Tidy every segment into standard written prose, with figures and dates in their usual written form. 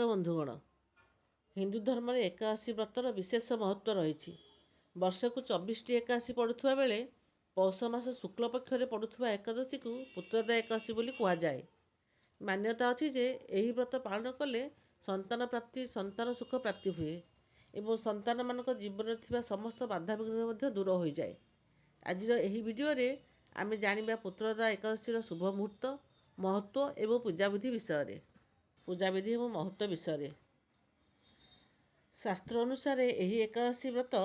ନମସ୍କାର ବନ୍ଧୁଗଣ। ହିନ୍ଦୁ ଧର୍ମରେ ଏକାଦଶୀ ବ୍ରତର ବିଶେଷ ମହତ୍ତ୍ୱ ରହିଛି। ବର୍ଷକୁ 24ଟି ଏକାଦଶୀ ପଡ଼ୁଥିବା ବେଳେ ପୌଷ ମାସ ଶୁକ୍ଳପକ୍ଷରେ ପଡ଼ୁଥିବା ଏକାଦଶୀକୁ ପୁତ୍ରଦା ଏକାଦଶୀ ବୋଲି କୁହାଯାଏ। ମାନ୍ୟତା ଅଛି ଯେ ଏହି ବ୍ରତ ପାଳନ କଲେ ସନ୍ତାନ ପ୍ରାପ୍ତି, ସନ୍ତାନ ସୁଖ ପ୍ରାପ୍ତି ହୁଏ ଏବଂ ସନ୍ତାନମାନଙ୍କ ଜୀବନରେ ଥିବା ସମସ୍ତ ବାଧାବିଘ୍ନ ମଧ୍ୟ ଦୂର ହୋଇଯାଏ। ଆଜିର ଏହି ଭିଡ଼ିଓରେ ଆମେ ଜାଣିବା ପୁତ୍ରଦା ଏକାଦଶୀର ଶୁଭ ମୁହୂର୍ତ୍ତ, ମହତ୍ତ୍ୱ ଏବଂ ପୂଜାବିଧି ବିଷୟରେ। ପୂଜାବିଧି ଏବଂ ମହତ୍ତ୍ୱ ବିଷୟରେ ଶାସ୍ତ୍ର ଅନୁସାରେ ଏହି ଏକାଦଶୀ ବ୍ରତ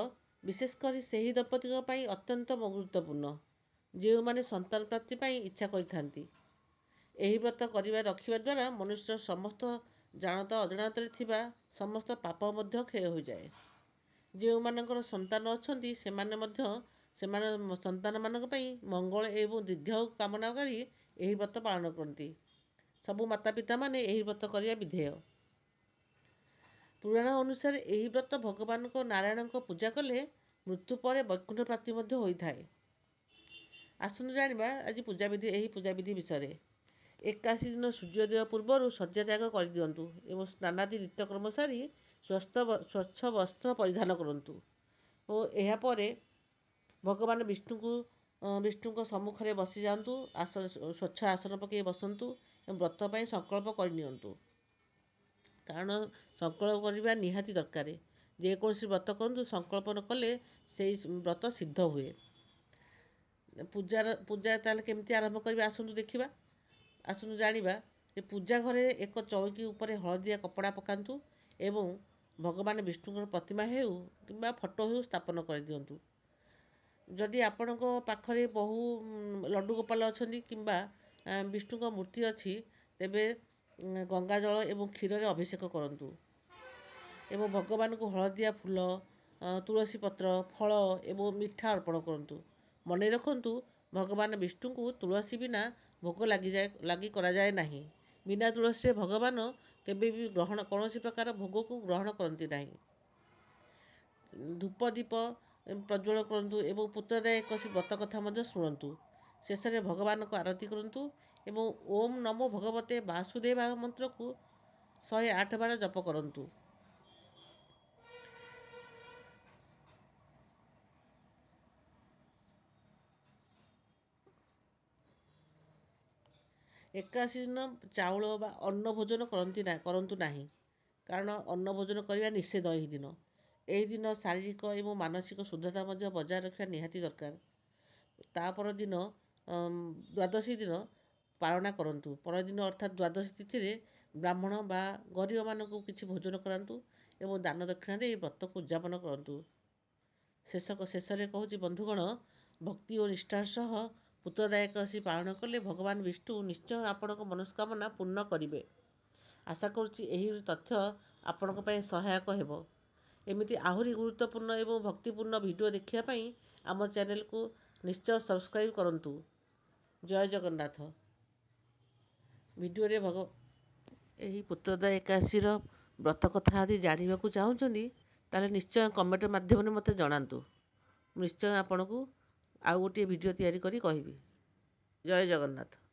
ବିଶେଷ କରି ସେହି ଦମ୍ପତିଙ୍କ ପାଇଁ ଅତ୍ୟନ୍ତ ଗୁରୁତ୍ୱପୂର୍ଣ୍ଣ ଯେଉଁମାନେ ସନ୍ତାନ ପ୍ରାପ୍ତି ପାଇଁ ଇଚ୍ଛା କରିଥାନ୍ତି। ଏହି ବ୍ରତ ରଖିବା ଦ୍ୱାରା ମନୁଷ୍ୟର ସମସ୍ତ ଜାଣତ ଅଜାଣତରେ ଥିବା ସମସ୍ତ ପାପ ମଧ୍ୟ କ୍ଷୟ ହୋଇଯାଏ। ଯେଉଁମାନଙ୍କର ସନ୍ତାନ ଅଛନ୍ତି ସେମାନେ ମଧ୍ୟ ସନ୍ତାନମାନଙ୍କ ପାଇଁ ମଙ୍ଗଳ ଏବଂ ଦୀର୍ଘାୟୁ କାମନା କରି ଏହି ବ୍ରତ ପାଳନ କରନ୍ତି। ସବୁ ମାତାପିତାମାନେ ଏହି ବ୍ରତ କରିବା ବିଧେୟ। ପୁରାଣ ଅନୁସାରେ ଏହି ବ୍ରତ ଭଗବାନଙ୍କ ନାରାୟଣଙ୍କ ପୂଜା କଲେ ମୃତ୍ୟୁ ପରେ ବୈକୁଣ୍ଠ ପ୍ରାପ୍ତି ମଧ୍ୟ ହୋଇଥାଏ। ଆସନ୍ତୁ ଜାଣିବା ଆଜି ଏହି ପୂଜାବିଧି ବିଷୟରେ। ଏକାଦଶୀ ଦିନ ସୂର୍ଯ୍ୟୋଦୟ ପୂର୍ବରୁ ଶଯ୍ୟା ତ୍ୟାଗ କରିଦିଅନ୍ତୁ ଏବଂ ସ୍ନାନାଦି ନିତ୍ୟକର୍ମ ସାରି ସ୍ୱଚ୍ଛ ବସ୍ତ୍ର ପରିଧାନ କରନ୍ତୁ ଓ ଏହାପରେ ଭଗବାନ ବିଷ୍ଣୁଙ୍କ ସମ୍ମୁଖରେ ବସିଯାଆନ୍ତୁ। ସ୍ୱଚ୍ଛ ଆସନ ପକାଇ ବସନ୍ତୁ ଏବଂ ବ୍ରତ ପାଇଁ ସଂକଳ୍ପ କରିନିଅନ୍ତୁ। କାରଣ ସଂକଳ୍ପ କରିବା ନିହାତି ଦରକାର। ଯେକୌଣସି ବ୍ରତ କରନ୍ତୁ, ସଂକଳ୍ପ ନ କଲେ ସେହି ବ୍ରତ ସିଦ୍ଧ ହୁଏ। ପୂଜା ତାହେଲେ କେମିତି ଆରମ୍ଭ କରିବା ଆସନ୍ତୁ ଦେଖିବା। ଆସନ୍ତୁ ଜାଣିବା ଯେ ପୂଜା ଘରେ ଏକ ଚୌକି ଉପରେ ହଳଦିଆ କପଡ଼ା ପକାନ୍ତୁ ଏବଂ ଭଗବାନ ବିଷ୍ଣୁଙ୍କର ପ୍ରତିମା ହେଉ କିମ୍ବା ଫଟୋ ହେଉ ସ୍ଥାପନ କରିଦିଅନ୍ତୁ। ଯଦି ଆପଣଙ୍କ ପାଖରେ ବହୁ ଲଡ଼ୁ ଗୋପାଳ ଅଛନ୍ତି କିମ୍ବା ବିଷ୍ଣୁଙ୍କ ମୂର୍ତ୍ତି ଅଛି ତେବେ ଗଙ୍ଗାଜଳ ଏବଂ କ୍ଷୀରରେ ଅଭିଷେକ କରନ୍ତୁ ଏବଂ ଭଗବାନଙ୍କୁ ହଳଦିଆ ଫୁଲ, ତୁଳସୀ ପତ୍ର, ଫଳ ଏବଂ ମିଠା ଅର୍ପଣ କରନ୍ତୁ। ମନେ ରଖନ୍ତୁ, ଭଗବାନ ବିଷ୍ଣୁଙ୍କୁ ତୁଳସୀ ବିନା ଭୋଗ ଲାଗି କରାଯାଏ ନାହିଁ। ବିନା ତୁଳସୀରେ ଭଗବାନ କେବେ ବି କୌଣସି ପ୍ରକାର ଭୋଗକୁ ଗ୍ରହଣ କରନ୍ତି ନାହିଁ। ଧୂପ ଦୀପ ପ୍ରଜ୍ୱଳ କରନ୍ତୁ ଏବଂ ପୁତ୍ରଦା ଏକାଦଶୀ ବ୍ରତ କଥା ମଧ୍ୟ ଶୁଣନ୍ତୁ। ଶେଷରେ ଭଗବାନଙ୍କ ଆରତି କରନ୍ତୁ ଏବଂ ଓମ୍ ନମୋ ଭଗବତେ ବାସୁଦେବାୟ ମନ୍ତ୍ରକୁ 108 ବାର ଜପ କରନ୍ତୁ। ଏକାଦଶୀ ଦିନ ଚାଉଳ ବା ଅନ୍ନ ଭୋଜନ କରନ୍ତୁ ନାହିଁ, କାରଣ ଅନ୍ନ ଭୋଜନ କରିବା ନିଷେଧ। ଏହି ଦିନ ଶାରୀରିକ ଏବଂ ମାନସିକ ଶୁଦ୍ଧତା ମଧ୍ୟ ବଜାୟ ରଖିବା ନିହାତି ଦରକାର। ତାପର ଦିନ ଦ୍ୱାଦଶୀ ଦିନ ପାଳନା କରନ୍ତୁ। ପରଦିନ ଅର୍ଥାତ୍ ଦ୍ୱାଦଶୀ ତିଥିରେ ବ୍ରାହ୍ମଣ ବା ଗରିବମାନଙ୍କୁ କିଛି ଭୋଜନ କରାନ୍ତୁ ଏବଂ ଦାନ ଦକ୍ଷିଣା ଦେଇ ବ୍ରତକୁ ଉଦ୍ଯାପନ କରନ୍ତୁ। ଶେଷରେ କହୁଛି ବନ୍ଧୁଗଣ, ଭକ୍ତି ଓ ନିଷ୍ଠାର ସହ ପୁତ୍ରଦା ଏକାଦଶୀ ପାଳନ କଲେ ଭଗବାନ ବିଷ୍ଣୁ ନିଶ୍ଚୟ ଆପଣଙ୍କ ମନସ୍କାମନା ପୂର୍ଣ୍ଣ କରିବେ। ଆଶା କରୁଛି ଏହି ତଥ୍ୟ ଆପଣଙ୍କ ପାଇଁ ସହାୟକ ହେବ। ଏମିତି ଆହୁରି ଗୁରୁତ୍ୱପୂର୍ଣ୍ଣ ଏବଂ ଭକ୍ତିପୂର୍ଣ୍ଣ ଭିଡ଼ିଓ ଦେଖିବା ପାଇଁ ଆମ ଚ୍ୟାନେଲକୁ ନିଶ୍ଚୟ ସବସ୍କ୍ରାଇବ୍ କରନ୍ତୁ। ଜୟ ଜଗନ୍ନାଥ। ଭିଡ଼ିଓରେ ଏହି ପୁତ୍ରଦା ଏକାଦଶୀର ବ୍ରତ କଥା ଯଦି ଜାଣିବାକୁ ଚାହୁଁଛନ୍ତି ତାହେଲେ ନିଶ୍ଚୟ କମେଣ୍ଟ ମାଧ୍ୟମରେ ମୋତେ ଜଣାନ୍ତୁ। ମୁଁ ନିଶ୍ଚୟ ଆପଣଙ୍କୁ ଆଉ ଗୋଟିଏ ଭିଡ଼ିଓ ତିଆରି କରି କହିବି। ଜୟ ଜଗନ୍ନାଥ।